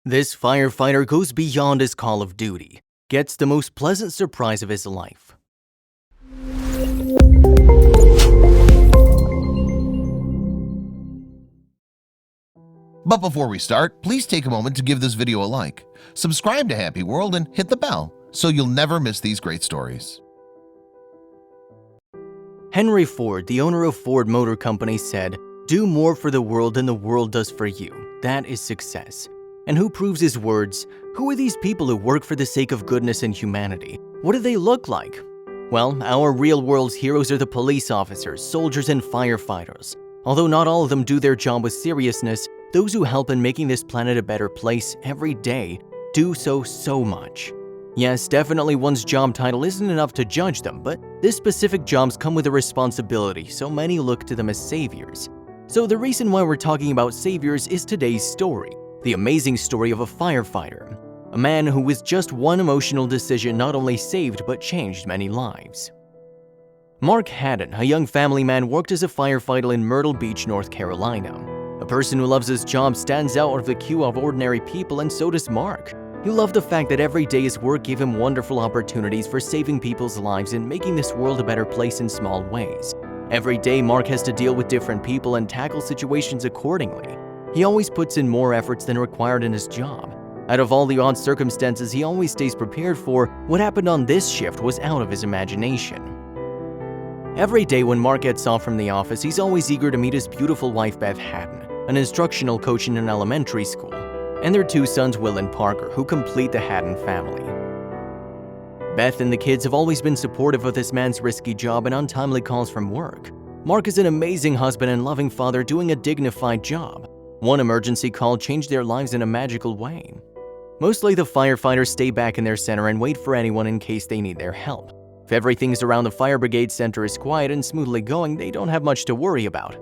This firefighter goes beyond his call of duty, gets the most pleasant surprise of his life. But before we start, please take a moment to give this video a like, subscribe to Happy World, and hit the bell so you'll never miss these great stories. Henry Ford, the owner of Ford Motor Company, said, "Do more for the world than the world does for you. That is success." And who proves his words? Who are these people who work for the sake of goodness and humanity? What do they look like? Well, our real-world heroes are the police officers, soldiers, and firefighters. Although not all of them do their job with seriousness, those who help in making this planet a better place every day do so much. Yes, definitely one's job title isn't enough to judge them, but this specific jobs come with a responsibility, so many look to them as saviors. So the reason why we're talking about saviors is today's story, the amazing story of a firefighter, a man who with just one emotional decision not only saved but changed many lives. Mark Haddon, a young family man, worked as a firefighter in Myrtle Beach, North Carolina. A person who loves his job stands out of the queue of ordinary people, and so does Mark. He loved the fact that every day his work gave him wonderful opportunities for saving people's lives and making this world a better place in small ways. Every day, Mark has to deal with different people and tackle situations accordingly. He always puts in more efforts than required in his job. Out of all the odd circumstances he always stays prepared for, what happened on this shift was out of his imagination. Every day when Mark gets off from the office, he's always eager to meet his beautiful wife Beth Haddon, an instructional coach in an elementary school, and their two sons Will and Parker, who complete the Haddon family. Beth and the kids have always been supportive of this man's risky job and untimely calls from work. Mark is an amazing husband and loving father doing a dignified job. One emergency call changed their lives in a magical way. Mostly the firefighters stay back in their center and wait for anyone in case they need their help. If everything's around the fire brigade center is quiet and smoothly going, they don't have much to worry about.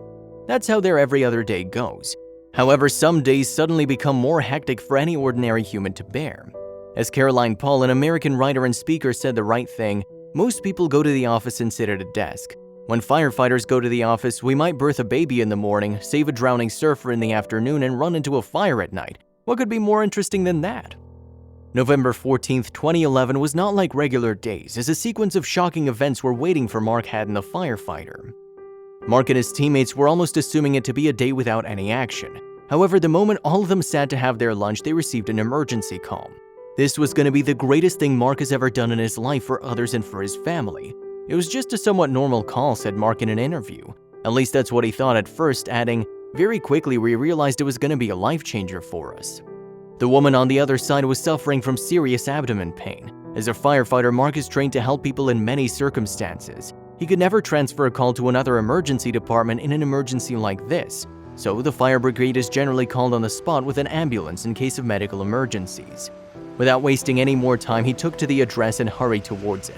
That's how their every other day goes. However, some days suddenly become more hectic for any ordinary human to bear. As Caroline Paul, an American writer and speaker, said the right thing, most people go to the office and sit at a desk. When firefighters go to the office, we might birth a baby in the morning, save a drowning surfer in the afternoon, and run into a fire at night. What could be more interesting than that? November 14, 2011 was not like regular days, as a sequence of shocking events were waiting for Mark Haddon, the firefighter. Mark and his teammates were almost assuming it to be a day without any action. However, the moment all of them sat to have their lunch, they received an emergency call. This was going to be the greatest thing Mark has ever done in his life for others and for his family. It was just a somewhat normal call, said Mark in an interview. At least that's what he thought at first, adding, "Very quickly we realized it was going to be a life changer for us." The woman on the other side was suffering from serious abdomen pain. As a firefighter, Mark is trained to help people in many circumstances. He could never transfer a call to another emergency department in an emergency like this, so the fire brigade is generally called on the spot with an ambulance in case of medical emergencies. Without wasting any more time, he took to the address and hurried towards it.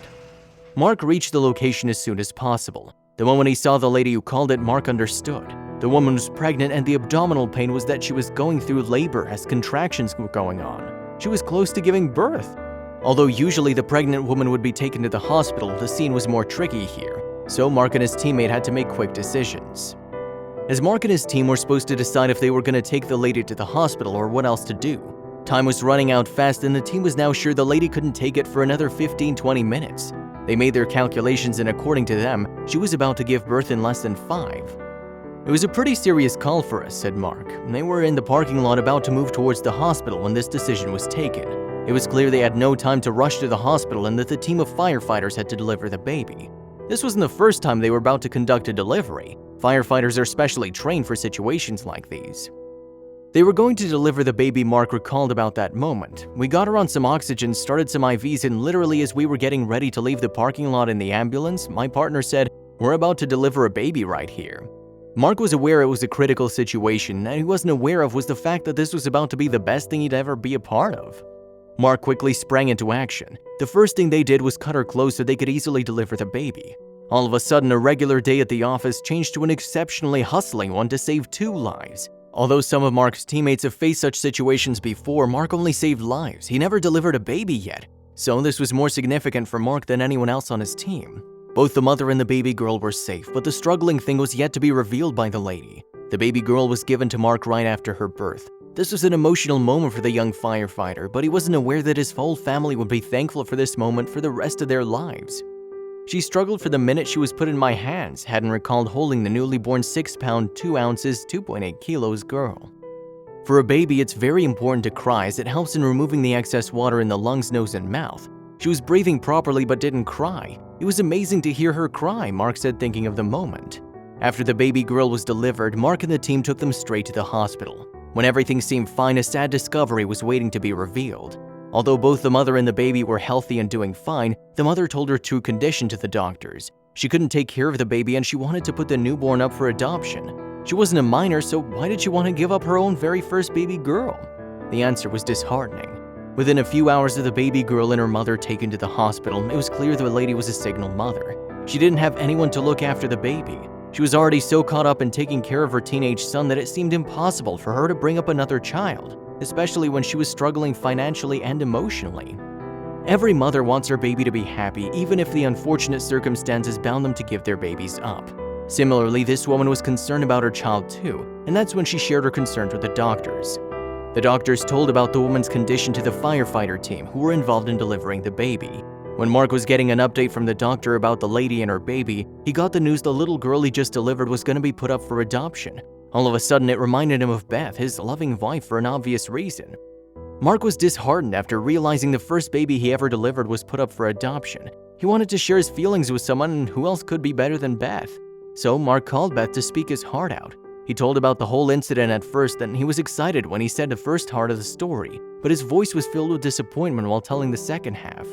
Mark reached the location as soon as possible. The moment he saw the lady who called it, Mark understood. The woman was pregnant, and the abdominal pain was that she was going through labor as contractions were going on. She was close to giving birth. Although usually the pregnant woman would be taken to the hospital, the scene was more tricky here, so Mark and his teammate had to make quick decisions. As Mark and his team were supposed to decide if they were going to take the lady to the hospital or what else to do. Time was running out fast, and the team was now sure the lady couldn't take it for another 15-20 minutes. They made their calculations, and according to them, she was about to give birth in less than 5. "It was a pretty serious call for us," said Mark. "They were in the parking lot about to move towards the hospital when this decision was taken. It was clear they had no time to rush to the hospital and that the team of firefighters had to deliver the baby. This wasn't the first time they were about to conduct a delivery. Firefighters are specially trained for situations like these." They were going to deliver the baby. Mark recalled about that moment. "We got her on some oxygen, started some IVs, and literally as we were getting ready to leave the parking lot in the ambulance, my partner said, 'We're about to deliver a baby right here.'" Mark was aware it was a critical situation, and he wasn't aware of was the fact that this was about to be the best thing he'd ever be a part of. Mark quickly sprang into action. The first thing they did was cut her clothes so they could easily deliver the baby. All of a sudden, a regular day at the office changed to an exceptionally hustling one to save 2 lives. Although some of Mark's teammates have faced such situations before, Mark only saved lives. He never delivered a baby yet, so this was more significant for Mark than anyone else on his team. Both the mother and the baby girl were safe, but the struggling thing was yet to be revealed by the lady. The baby girl was given to Mark right after her birth. This was an emotional moment for the young firefighter, but he wasn't aware that his whole family would be thankful for this moment for the rest of their lives. She struggled for the minute she was put in my hands, hadn't recalled holding the newly born 6-pound, 2 ounces, 2.8 kilos girl. For a baby, it's very important to cry as it helps in removing the excess water in the lungs, nose, and mouth. She was breathing properly but didn't cry. It was amazing to hear her cry, Mark said, thinking of the moment. After the baby girl was delivered, Mark and the team took them straight to the hospital. When everything seemed fine, a sad discovery was waiting to be revealed. Although both the mother and the baby were healthy and doing fine, the mother told her true condition to the doctors. She couldn't take care of the baby and she wanted to put the newborn up for adoption. She wasn't a minor, so why did she want to give up her own very first baby girl? The answer was disheartening. Within a few hours of the baby girl and her mother taken to the hospital, it was clear the lady was a single mother. She didn't have anyone to look after the baby. She was already so caught up in taking care of her teenage son that it seemed impossible for her to bring up another child, especially when she was struggling financially and emotionally. Every mother wants her baby to be happy, even if the unfortunate circumstances bound them to give their babies up. Similarly, this woman was concerned about her child too, and that's when she shared her concerns with the doctors. The doctors told about the woman's condition to the firefighter team who were involved in delivering the baby. When Mark was getting an update from the doctor about the lady and her baby, he got the news the little girl he just delivered was going to be put up for adoption. All of a sudden, it reminded him of Beth, his loving wife, for an obvious reason. Mark was disheartened after realizing the first baby he ever delivered was put up for adoption. He wanted to share his feelings with someone, and who else could be better than Beth? So Mark called Beth to speak his heart out. He told about the whole incident at first, and he was excited when he said the first part of the story, but his voice was filled with disappointment while telling the second half.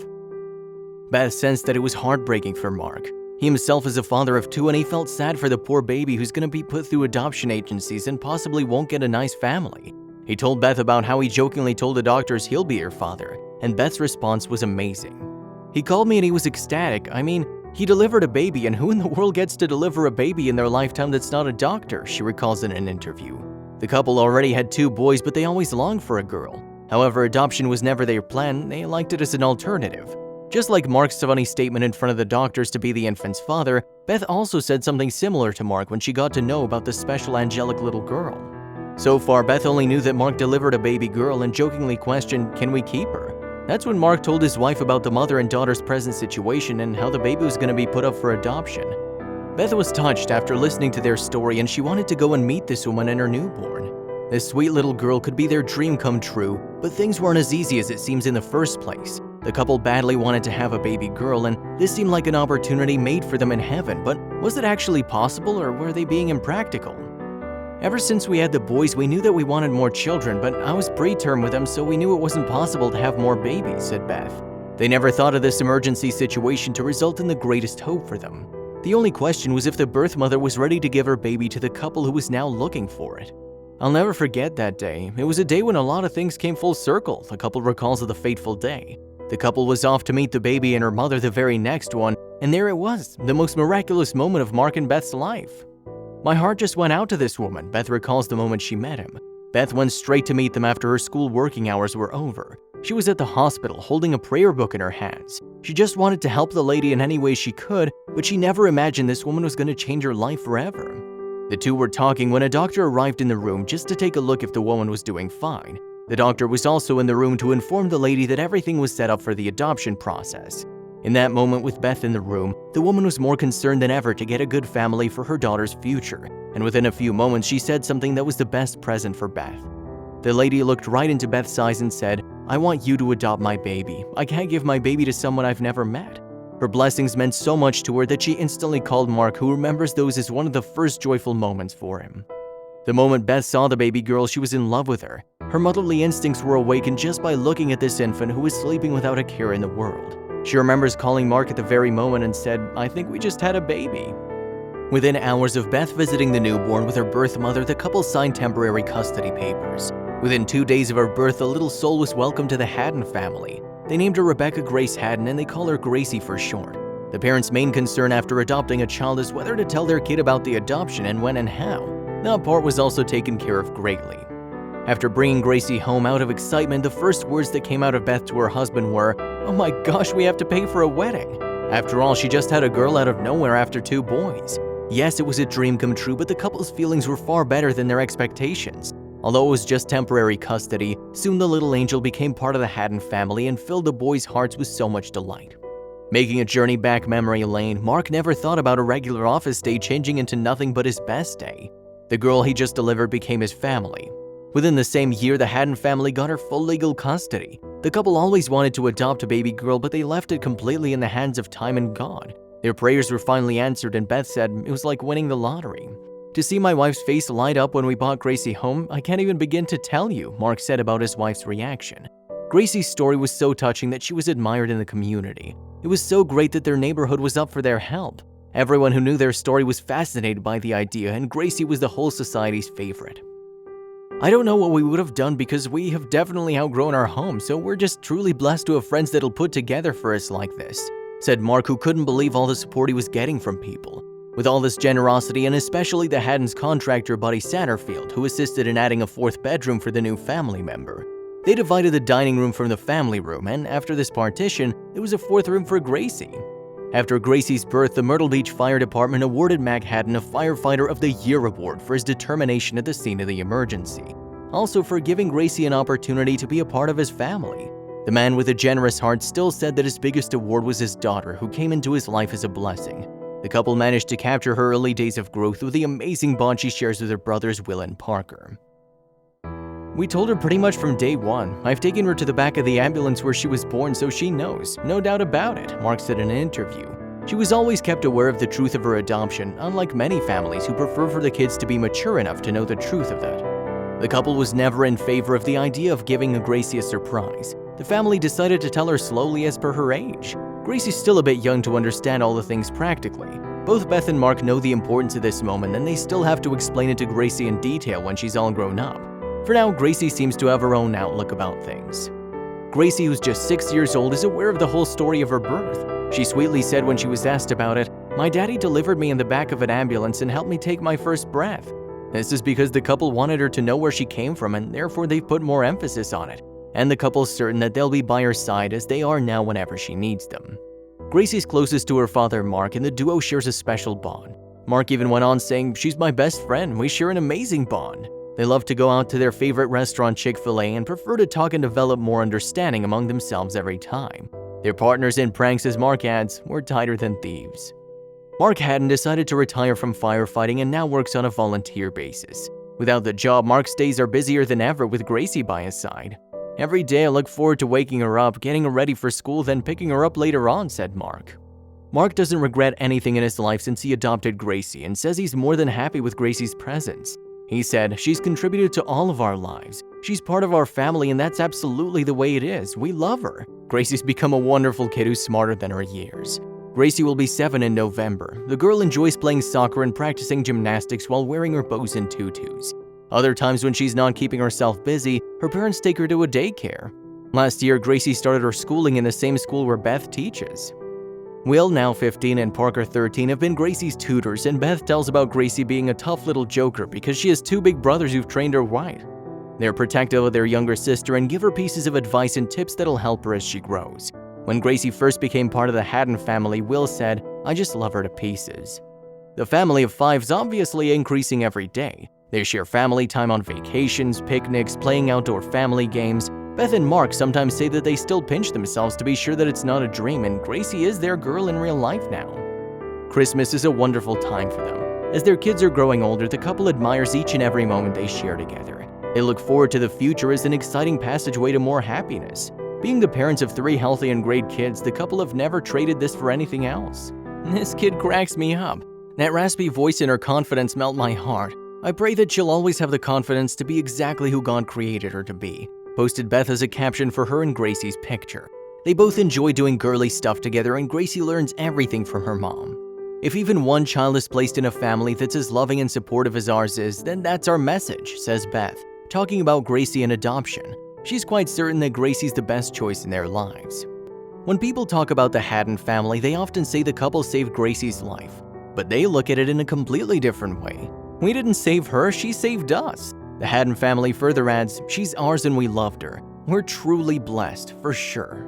Beth sensed that it was heartbreaking for Mark. He himself is a father of 2, and he felt sad for the poor baby who's going to be put through adoption agencies and possibly won't get a nice family. He told Beth about how he jokingly told the doctors he'll be her father, and Beth's response was amazing. He called me and he was ecstatic. I mean, he delivered a baby, and who in the world gets to deliver a baby in their lifetime that's not a doctor, she recalls in an interview. The couple already had 2 boys, but they always longed for a girl. However, adoption was never their plan. They liked it as an alternative. Just like Mark's funny statement in front of the doctors to be the infant's father, Beth also said something similar to Mark when she got to know about the special angelic little girl. So far, Beth only knew that Mark delivered a baby girl and jokingly questioned, "Can we keep her?" That's when Mark told his wife about the mother and daughter's present situation and how the baby was going to be put up for adoption. Beth was touched after listening to their story, and she wanted to go and meet this woman and her newborn. This sweet little girl could be their dream come true, but things weren't as easy as it seems in the first place. The couple badly wanted to have a baby girl, and this seemed like an opportunity made for them in heaven, but was it actually possible, or were they being impractical? Ever since we had the boys, we knew that we wanted more children, but I was preterm with them, so we knew it wasn't possible to have more babies, said Beth. They never thought of this emergency situation to result in the greatest hope for them. The only question was if the birth mother was ready to give her baby to the couple who was now looking for it. I'll never forget that day. It was a day when a lot of things came full circle, the couple recalls of the fateful day. The couple was off to meet the baby and her mother the very next one, and there it was, the most miraculous moment of Mark and Beth's life. My heart just went out to this woman, Beth recalls the moment she met him. Beth went straight to meet them after her school working hours were over. She was at the hospital holding a prayer book in her hands. She just wanted to help the lady in any way she could, but she never imagined this woman was going to change her life forever. The two were talking when a doctor arrived in the room just to take a look if the woman was doing fine. The doctor was also in the room to inform the lady that everything was set up for the adoption process. In that moment with Beth in the room, the woman was more concerned than ever to get a good family for her daughter's future, and within a few moments she said something that was the best present for Beth. The lady looked right into Beth's eyes and said, "I want you to adopt my baby. I can't give my baby to someone I've never met." Her blessings meant so much to her that she instantly called Mark, who remembers those as one of the first joyful moments for him. The moment Beth saw the baby girl, she was in love with her. Her motherly instincts were awakened just by looking at this infant who was sleeping without a care in the world. She remembers calling Mark at the very moment and said, "I think we just had a baby." Within hours of Beth visiting the newborn with her birth mother, the couple signed temporary custody papers. Within 2 days of her birth, the little soul was welcomed to the Haddon family. They named her Rebecca Grace Haddon, and they call her Gracie for short. The parents' main concern after adopting a child is whether to tell their kid about the adoption and when and how. That part was also taken care of greatly. After bringing Gracie home out of excitement, the first words that came out of Beth to her husband were, "Oh my gosh, we have to pay for a wedding." After all, she just had a girl out of nowhere after 2 boys. Yes, it was a dream come true, but the couple's feelings were far better than their expectations. Although it was just temporary custody, soon the little angel became part of the Haddon family and filled the boys' hearts with so much delight. Making a journey back memory lane, Mark never thought about a regular office day changing into nothing but his best day. The girl he just delivered became his family. Within the same year, the Haddon family got her full legal custody. The couple always wanted to adopt a baby girl, but they left it completely in the hands of time and God. Their prayers were finally answered, and Beth said it was like winning the lottery. "To see my wife's face light up when we brought Gracie home, I can't even begin to tell you," Mark said about his wife's reaction. Gracie's story was so touching that she was admired in the community. It was so great that their neighborhood was up for their help. Everyone who knew their story was fascinated by the idea, and Gracie was the whole society's favorite. "I don't know what we would have done because we have definitely outgrown our home, so we're just truly blessed to have friends that'll put together for us like this," said Mark, who couldn't believe all the support he was getting from people. With all this generosity, and especially the Haddon's contractor Buddy Satterfield, who assisted in adding a fourth bedroom for the new family member. They divided the dining room from the family room, and after this partition, there was a fourth room for Gracie. After Gracie's birth, the Myrtle Beach Fire Department awarded Mac Haddon a Firefighter of the Year award for his determination at the scene of the emergency, also for giving Gracie an opportunity to be a part of his family. The man with a generous heart still said that his biggest award was his daughter, who came into his life as a blessing. The couple managed to capture her early days of growth with the amazing bond she shares with her brothers Will and Parker. "We told her pretty much from day one. I've taken her to the back of the ambulance where she was born, so she knows, no doubt about it," Mark said in an interview. She was always kept aware of the truth of her adoption, unlike many families who prefer for the kids to be mature enough to know the truth of that. The couple was never in favor of the idea of giving Gracie a surprise. The family decided to tell her slowly as per her age. Gracie's still a bit young to understand all the things practically. Both Beth and Mark know the importance of this moment, and they still have to explain it to Gracie in detail when she's all grown up. For now, Gracie seems to have her own outlook about things. Gracie, who's just 6 years old, is aware of the whole story of her birth. She sweetly said when she was asked about it, "My daddy delivered me in the back of an ambulance and helped me take my first breath." This is because the couple wanted her to know where she came from, and therefore they've put more emphasis on it. And the couple's certain that they'll be by her side as they are now whenever she needs them. Gracie's closest to her father, Mark, and the duo shares a special bond. Mark even went on saying, "She's my best friend, we share an amazing bond." They love to go out to their favorite restaurant, Chick-fil-A, and prefer to talk and develop more understanding among themselves every time. Their partners in pranks, as Mark adds, were tighter than thieves. Mark Haddon decided to retire from firefighting and now works on a volunteer basis. Without the job, Mark's days are busier than ever with Gracie by his side. "Every day I look forward to waking her up, getting her ready for school, then picking her up later on," said Mark. Mark doesn't regret anything in his life since he adopted Gracie and says he's more than happy with Gracie's presence. He said, "She's contributed to all of our lives. She's part of our family, and that's absolutely the way it is. We love her. Gracie's become a wonderful kid who's smarter than her years." Gracie will be 7 in November. The girl enjoys playing soccer and practicing gymnastics while wearing her bows and tutus. Other times when she's not keeping herself busy, her parents take her to a daycare. Last year, Gracie started her schooling in the same school where Beth teaches. Will, now 15, and Parker, 13, have been Gracie's tutors, and Beth tells about Gracie being a tough little joker because she has 2 big brothers who've trained her right. They're protective of their younger sister and give her pieces of advice and tips that'll help her as she grows. When Gracie first became part of the Haddon family, Will said, "I just love her to pieces." The family of 5 is obviously increasing every day. They share family time on vacations, picnics, playing outdoor family games. Beth and Mark sometimes say that they still pinch themselves to be sure that it's not a dream, and Gracie is their girl in real life now. Christmas is a wonderful time for them. As their kids are growing older, the couple admires each and every moment they share together. They look forward to the future as an exciting passageway to more happiness. Being the parents of 3 healthy and great kids, the couple have never traded this for anything else. "This kid cracks me up. That raspy voice and her confidence melt my heart. I pray that she'll always have the confidence to be exactly who God created her to be," posted Beth as a caption for her and Gracie's picture. They both enjoy doing girly stuff together, and Gracie learns everything from her mom. "If even one child is placed in a family that's as loving and supportive as ours is, then that's our message," says Beth, talking about Gracie and adoption. She's quite certain that Gracie's the best choice in their lives. When people talk about the Haddon family, they often say the couple saved Gracie's life, but they look at it in a completely different way. "We didn't save her, she saved us." The Haddon family further adds, "She's ours and we loved her. We're truly blessed, for sure."